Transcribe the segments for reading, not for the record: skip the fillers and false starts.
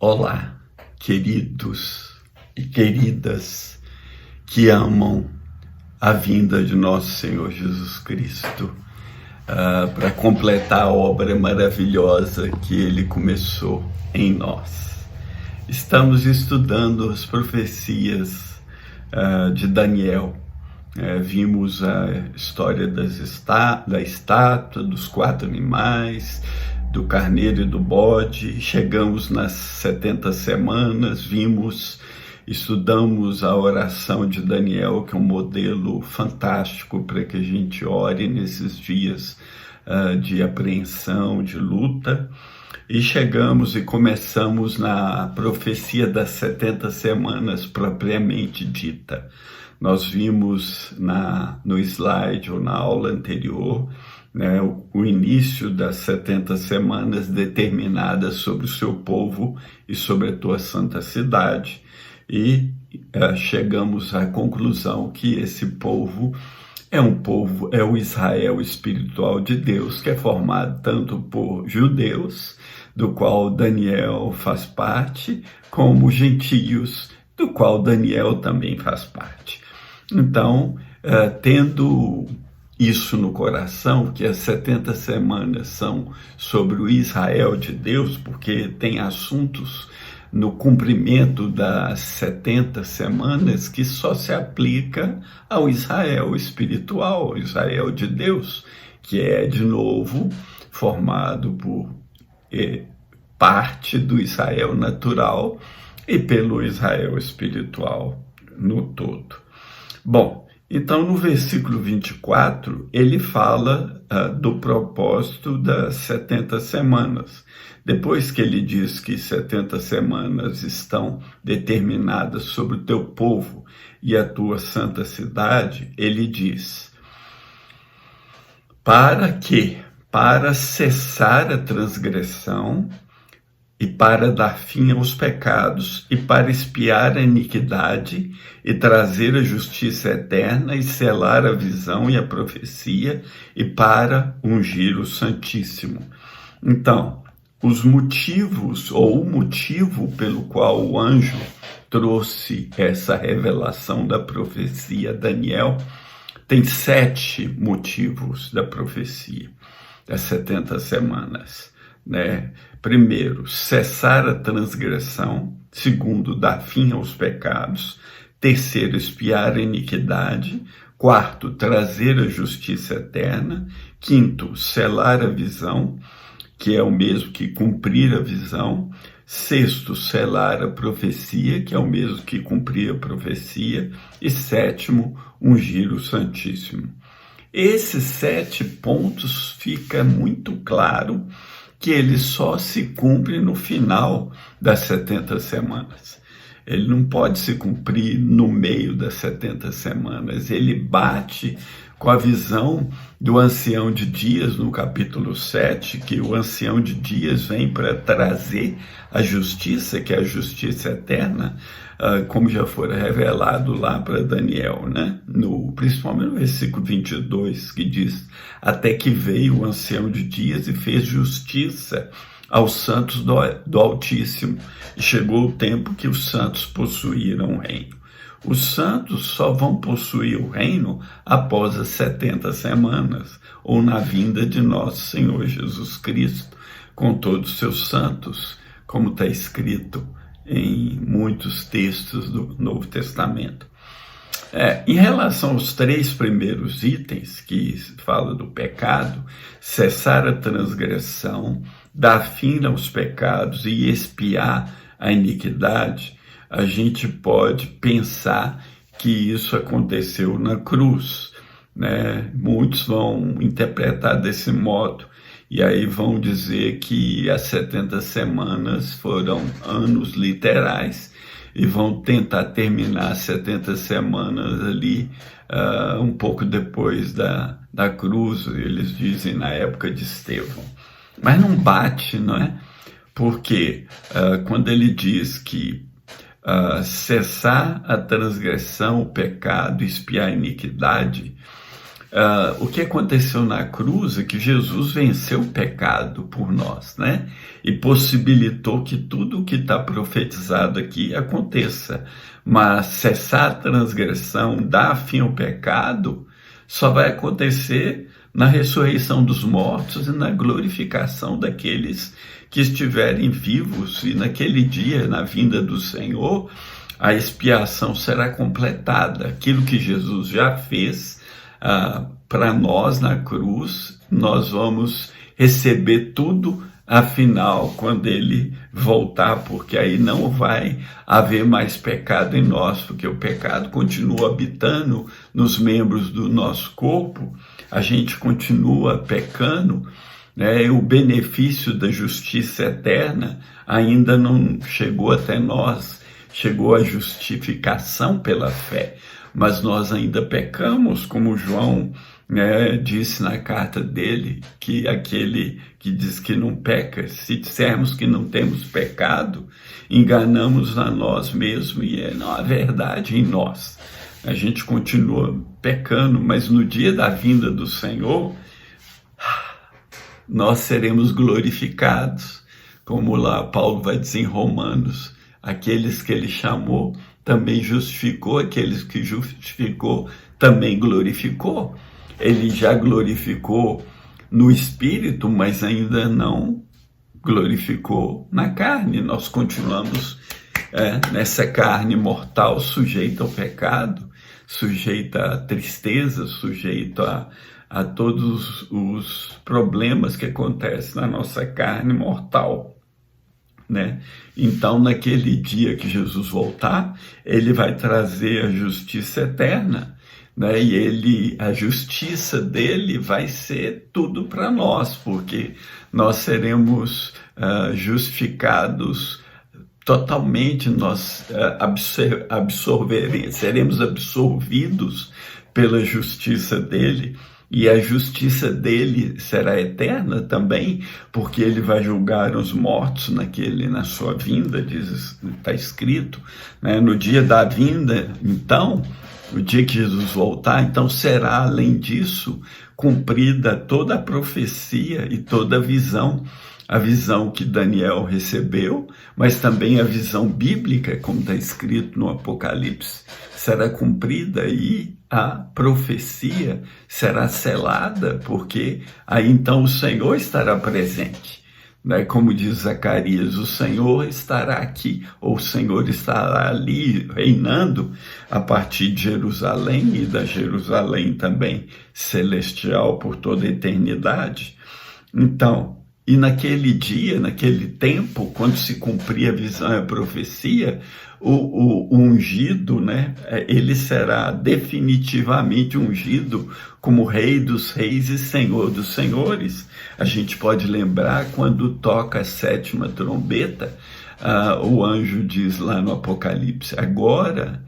Olá, queridos e queridas que amam a vinda de nosso Senhor Jesus Cristo para completar a obra maravilhosa que Ele começou em nós. Estamos estudando as profecias de Daniel. Vimos a história da estátua, dos 4 animais, do carneiro e do bode, chegamos nas 70 semanas, estudamos a oração de Daniel, que é um modelo fantástico para que a gente ore nesses dias de apreensão, de luta, e chegamos e começamos na profecia das 70 semanas propriamente dita. Nós vimos no slide ou na aula anterior, o início das 70 semanas determinadas sobre o seu povo e sobre a tua santa cidade, e chegamos à conclusão que esse povo é o Israel espiritual de Deus, que é formado tanto por judeus, do qual Daniel faz parte, como gentios, do qual Daniel também faz parte. Então, tendo isso no coração, que as 70 semanas são sobre o Israel de Deus, porque tem assuntos no cumprimento das 70 semanas que só se aplica ao Israel espiritual, ao Israel de Deus, que é, de novo, formado por parte do Israel natural e pelo Israel espiritual no todo. Bom, então no versículo 24, ele fala do propósito das 70 semanas. Depois que ele diz que 70 semanas estão determinadas sobre o teu povo e a tua santa cidade, ele diz: para quê? Para cessar a transgressão e para dar fim aos pecados, e para expiar a iniquidade, e trazer a justiça eterna, e selar a visão e a profecia, e para ungir o Santíssimo. Então, os motivos, ou o motivo pelo qual o anjo trouxe essa revelação da profecia a Daniel, tem 7 motivos da profecia, das 70 semanas. Primeiro, cessar a transgressão. Segundo, dar fim aos pecados. Terceiro, expiar a iniquidade. Quarto, trazer a justiça eterna. Quinto, selar a visão, que é o mesmo que cumprir a visão. Sexto, selar a profecia, que é o mesmo que cumprir a profecia. E sétimo, ungir o Santíssimo. Esses 7 pontos fica muito claro que ele só se cumpre no final das 70 semanas. Ele não pode se cumprir no meio das 70 semanas. Ele bate com a visão do ancião de dias, no capítulo 7, que o ancião de dias vem para trazer a justiça, que é a justiça eterna, como já foi revelado lá para Daniel, principalmente no versículo 22, que diz: até que veio o ancião de dias e fez justiça aos santos do Altíssimo, e chegou o tempo que os santos possuíram o reino. Os santos só vão possuir o reino após as 70 semanas, ou na vinda de nosso Senhor Jesus Cristo, com todos os seus santos, como está escrito em muitos textos do Novo Testamento. Em relação aos 3 primeiros itens, que fala do pecado, cessar a transgressão, dar fim aos pecados e expiar a iniquidade, a gente pode pensar que isso aconteceu na cruz, Muitos vão interpretar desse modo, e aí vão dizer que as 70 semanas foram anos literais, e vão tentar terminar as 70 semanas ali um pouco depois da cruz, eles dizem na época de Estevão. Mas não bate, não é? Porque quando ele diz que cessar a transgressão, o pecado, expiar a iniquidade, o que aconteceu na cruz é que Jesus venceu o pecado por nós, né? E possibilitou que tudo o que está profetizado aqui aconteça. Mas cessar a transgressão, dar fim ao pecado, só vai acontecer na ressurreição dos mortos e na glorificação daqueles que estiverem vivos. E naquele dia, na vinda do Senhor, a expiação será completada. Aquilo que Jesus já fez para nós na cruz, nós vamos receber tudo, afinal, quando ele voltar, porque aí não vai haver mais pecado em nós, porque o pecado continua habitando nos membros do nosso corpo, a gente continua pecando, né? E o benefício da justiça eterna ainda não chegou até nós, chegou a justificação pela fé, mas nós ainda pecamos, como João, né, disse na carta dele, que aquele que diz que não peca, se dissermos que não temos pecado, enganamos a nós mesmos e não há verdade em nós. A gente continua pecando, mas no dia da vinda do Senhor, nós seremos glorificados, como lá Paulo vai dizer em Romanos, aqueles que ele chamou também justificou, aqueles que justificou também glorificou. Ele já glorificou no espírito, mas ainda não glorificou na carne. Nós continuamos nessa carne mortal, sujeita ao pecado, sujeita à tristeza, sujeita a todos os problemas que acontecem na nossa carne mortal, né? Então, naquele dia que Jesus voltar, ele vai trazer a justiça eterna, né? E a justiça dele vai ser tudo para nós, porque nós seremos justificados totalmente, nós seremos absorvidos pela justiça dele. E a justiça dele será eterna também, porque ele vai julgar os mortos na sua vinda, está escrito, né? No dia da vinda, então, o dia que Jesus voltar, então será, além disso, cumprida toda a profecia e toda a visão que Daniel recebeu, mas também a visão bíblica, como está escrito no Apocalipse, será cumprida e a profecia será selada, porque aí então o Senhor estará presente, né? Como diz Zacarias, o Senhor estará aqui, ou o Senhor estará ali reinando a partir de Jerusalém e da Jerusalém também celestial por toda a eternidade. Então, e naquele dia, naquele tempo, quando se cumprir a visão e a profecia, o ungido, né, ele será definitivamente ungido como Rei dos Reis e Senhor dos Senhores. A gente pode lembrar quando toca a 7ª trombeta, o anjo diz lá no Apocalipse, agora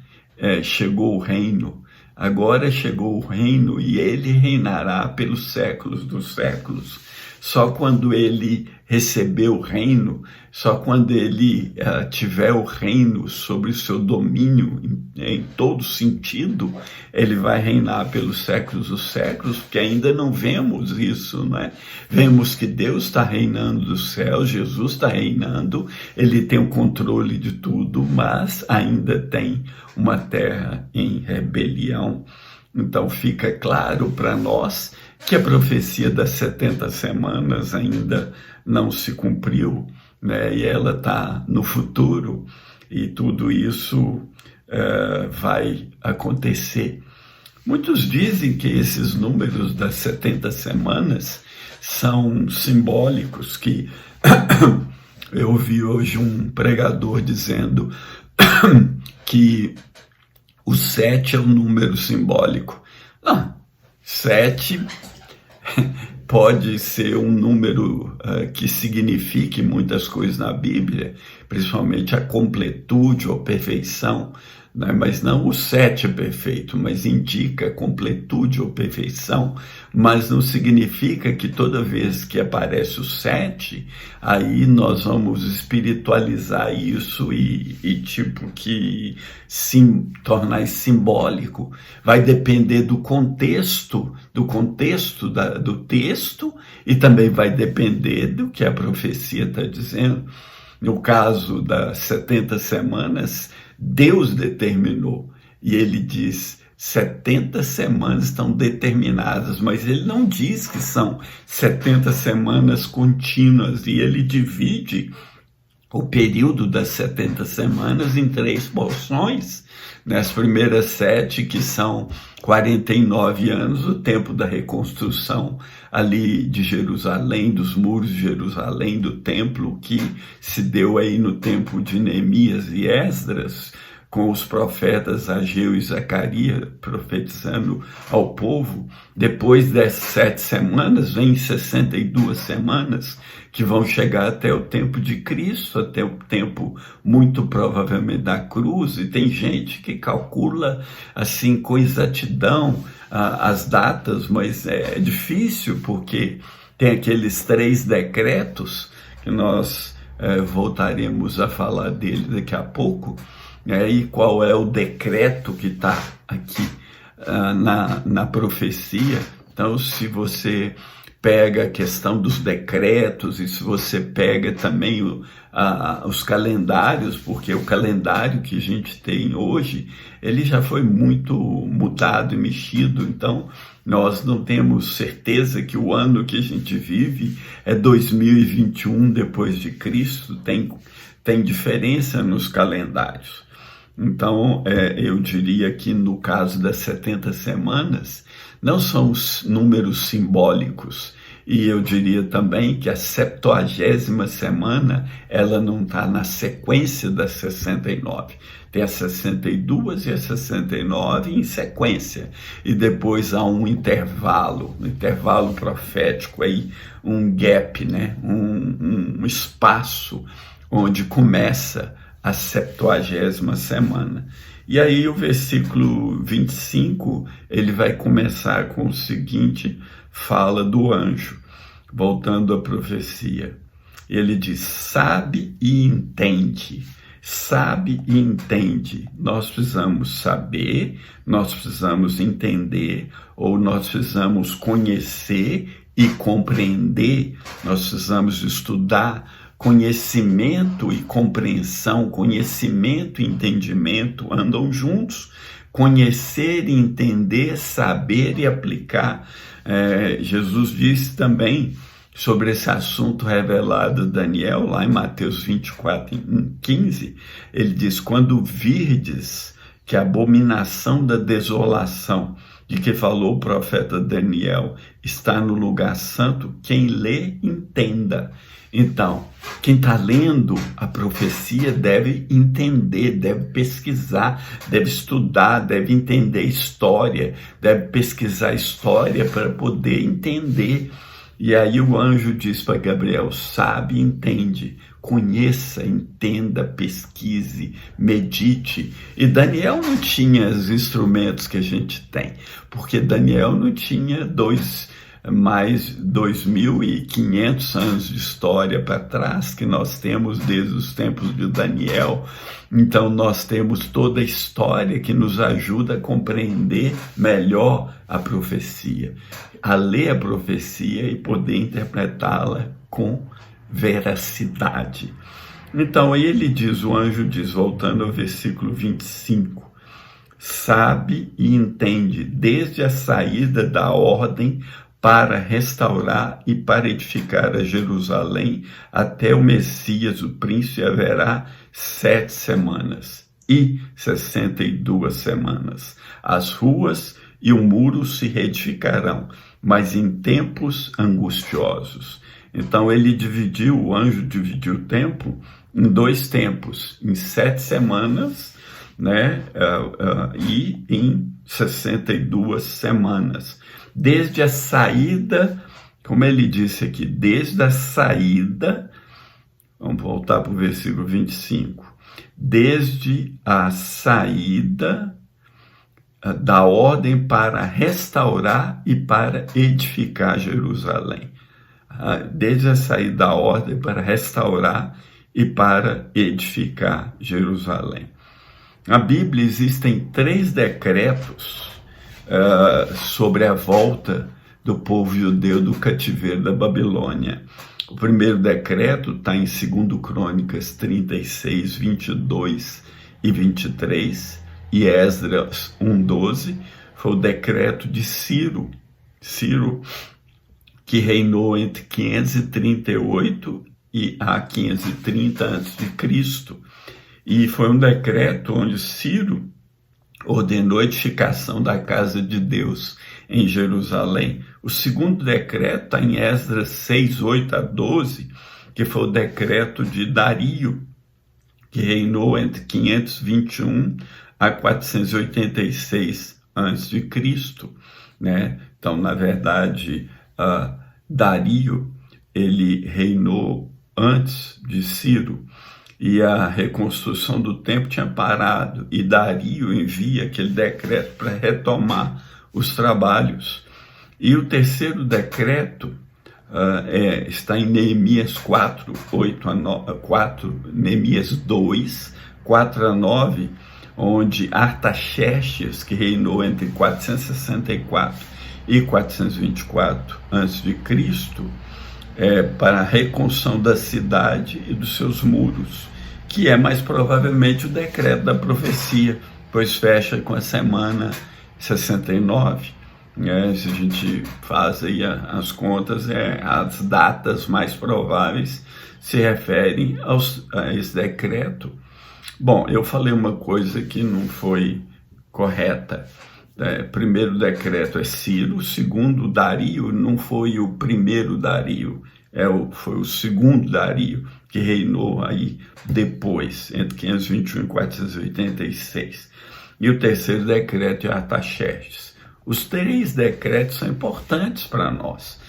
chegou o reino, agora chegou o reino e ele reinará pelos séculos dos séculos. Só quando ele receber o reino, só quando ele tiver o reino sobre o seu domínio em todo sentido, ele vai reinar pelos séculos dos séculos, porque ainda não vemos isso, né? Vemos que Deus está reinando dos céus, Jesus está reinando, ele tem o controle de tudo, mas ainda tem uma terra em rebelião. Então fica claro para nós que a profecia das 70 semanas ainda não se cumpriu, né? E ela está no futuro, e tudo isso vai acontecer. Muitos dizem que esses números das 70 semanas são simbólicos, que eu ouvi hoje um pregador dizendo que o 7 é um número simbólico. Não, 7 pode ser um número que signifique muitas coisas na Bíblia, principalmente a completude ou perfeição né? Mas não o 7 é perfeito, mas indica completude ou perfeição, mas não significa que toda vez que aparece o 7, aí nós vamos espiritualizar isso e tipo que tornar isso simbólico. Vai depender do contexto do texto, e também vai depender do que a profecia está dizendo. No caso das 70 semanas, Deus determinou, e ele diz: 70 semanas estão determinadas, mas ele não diz que são 70 semanas contínuas, e ele divide o período das 70 semanas em 3 porções. Nas primeiras 7, que são 49 anos, o tempo da reconstrução ali de Jerusalém, dos muros de Jerusalém, do templo, que se deu aí no tempo de Neemias e Esdras, com os profetas Ageu e Zacarias profetizando ao povo. Depois dessas 7 semanas, vem 62 semanas, que vão chegar até o tempo de Cristo, até o tempo, muito provavelmente, da cruz. E tem gente que calcula assim com exatidão as datas, mas é difícil, porque tem aqueles 3 decretos, que nós voltaremos a falar dele daqui a pouco. E qual é o decreto que está aqui na profecia? Então, se você pega a questão dos decretos, e se você pega também os calendários, porque o calendário que a gente tem hoje, ele já foi muito mudado e mexido. Então nós não temos certeza que o ano que a gente vive é 2021 depois de Cristo. Tem diferença nos calendários. Então, eu diria que no caso das 70 semanas, não são os números simbólicos. E eu diria também que a 70ª semana, ela não está na sequência das 69. Tem as 62 e as 69 em sequência. E depois há um intervalo profético, aí, um gap, né? um espaço onde começa a 70ª semana. E aí o versículo 25, ele vai começar com o seguinte, fala do anjo, voltando à profecia. Ele diz: sabe e entende. Sabe e entende. Nós precisamos saber, nós precisamos entender, ou nós precisamos conhecer e compreender, nós precisamos estudar. Conhecimento e compreensão, conhecimento e entendimento andam juntos. Conhecer e entender, saber e aplicar. Jesus disse também sobre esse assunto revelado a Daniel, lá em Mateus 24:15, ele diz: quando virdes que a abominação da desolação, de que falou o profeta Daniel, está no lugar santo, quem lê, entenda. Então, quem está lendo a profecia deve entender, deve pesquisar, deve estudar, deve entender história, deve pesquisar história para poder entender. E aí o anjo diz para Gabriel: sabe e entende, conheça, entenda, pesquise, medite. E Daniel não tinha os instrumentos que a gente tem, porque Daniel não tinha mais 2.500 anos de história para trás, que nós temos desde os tempos de Daniel. Então nós temos toda a história que nos ajuda a compreender melhor a profecia, a ler a profecia e poder interpretá-la com veracidade. Então aí o anjo diz, voltando ao versículo 25, sabe e entende desde a saída da ordem para restaurar e para edificar a Jerusalém até o Messias, o príncipe, haverá 7 semanas e 62 semanas. As ruas e o muro se reedificarão, mas em tempos angustiosos. Então o anjo dividiu o tempo em 2 tempos, em 7 semanas, né? E em 62 semanas. Desde a saída, como ele disse aqui, desde a saída, vamos voltar para o versículo 25, desde a saída da ordem para restaurar e para edificar Jerusalém. Desde a saída da ordem para restaurar e para edificar Jerusalém. Na Bíblia existem 3 decretos sobre a volta do povo judeu do cativeiro da Babilônia. O primeiro decreto está em 2 Crônicas 36, 22 e 23, e Esdras 1:12, foi o decreto de Ciro, que reinou entre 538 e a 530 a.C., e foi um decreto onde Ciro ordenou a edificação da casa de Deus em Jerusalém. O segundo decreto está em Esdras 6, 8 a 12, que foi o decreto de Dario, que reinou entre 521 a 486 a.C., né? Então, na verdade, Dario, ele reinou antes de Ciro, e a reconstrução do templo tinha parado, e Dario envia aquele decreto para retomar os trabalhos. E o terceiro decreto está em Neemias 4, 8 a 9, Neemias 2, 4 a 9, onde Artaxerxes, que reinou entre 464 e 424 a.C., para a reconstrução da cidade e dos seus muros, que é mais provavelmente o decreto da profecia, pois fecha com a semana 69. Se a gente faz aí as contas, as datas mais prováveis se referem a esse decreto. Bom, eu falei uma coisa que não foi correta. Primeiro decreto é Ciro, o segundo Dario, não foi o primeiro Dario, foi o segundo Dario, que reinou aí depois, entre 521 e 486. E o terceiro decreto é Artaxerxes. Os 3 decretos são importantes para nós,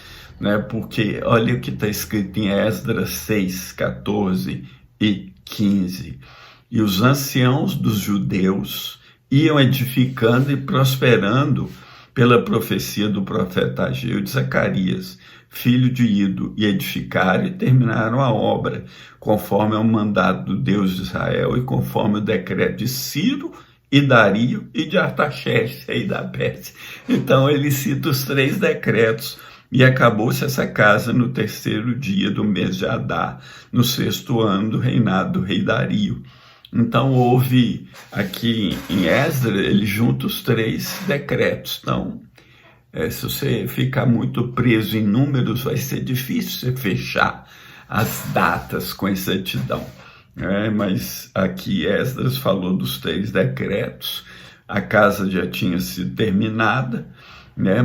né? Porque olha o que está escrito em Esdras 6, 14 e 15. E os anciãos dos judeus iam edificando e prosperando pela profecia do profeta Ageu de Zacarias, filho de Ido, e edificaram e terminaram a obra, conforme ao mandato do Deus de Israel e conforme o decreto de Ciro e Dario e de Artaxerxes, rei da Pérsia. Então ele cita os 3 decretos, e acabou-se essa casa no 3º dia do mês de Adar, no 6º ano do reinado do rei Dario. Então houve aqui em Esdras, ele junta os 3 decretos. Então, se você ficar muito preso em números, vai ser difícil você fechar as datas com exatidão. Mas aqui Esdras falou dos 3 decretos, a casa já tinha sido terminada,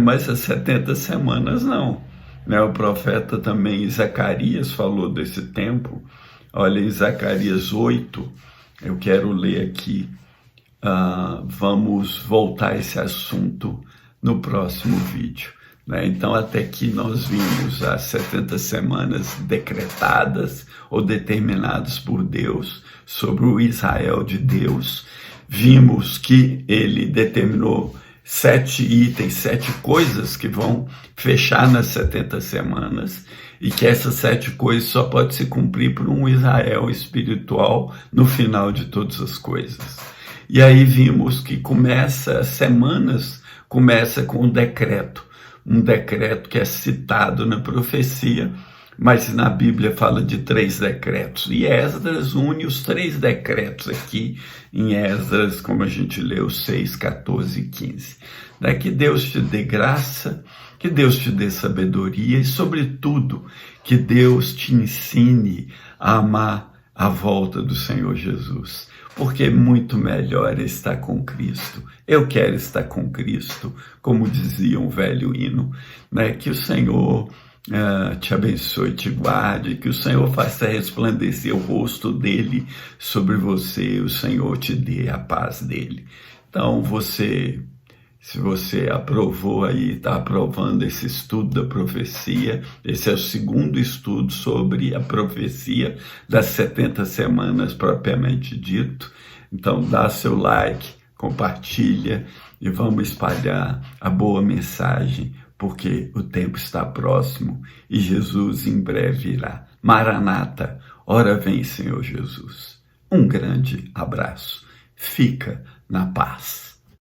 mas as 70 semanas não. O profeta também Zacarias falou desse tempo. Olha, em Zacarias 8, eu quero ler aqui, vamos voltar a esse assunto no próximo vídeo. Então, até aqui nós vimos as 70 semanas decretadas ou determinadas por Deus sobre o Israel de Deus. Vimos que ele determinou 7 itens, 7 coisas que vão fechar nas 70 semanas, e que essas 7 coisas só podem se cumprir por um Israel espiritual no final de todas as coisas. E aí vimos que as semanas começa com um decreto que é citado na profecia, mas na Bíblia fala de 3 decretos. E Esdras une os 3 decretos aqui em Esdras, como a gente leu, 6, 14 e 15. Que Deus te dê graça, que Deus te dê sabedoria e, sobretudo, que Deus te ensine a amar a volta do Senhor Jesus, porque é muito melhor estar com Cristo. Eu quero estar com Cristo, como dizia um velho hino, que o Senhor te abençoe, te guarde, que o Senhor faça resplandecer o rosto dele sobre você, o Senhor te dê a paz dele. Então você Se você aprovou aí, está aprovando esse estudo da profecia, esse é o segundo estudo sobre a profecia das 70 semanas propriamente dito. Então dá seu like, compartilha e vamos espalhar a boa mensagem, porque o tempo está próximo e Jesus em breve irá. Maranata, ora vem, Senhor Jesus. Um grande abraço. Fica na paz.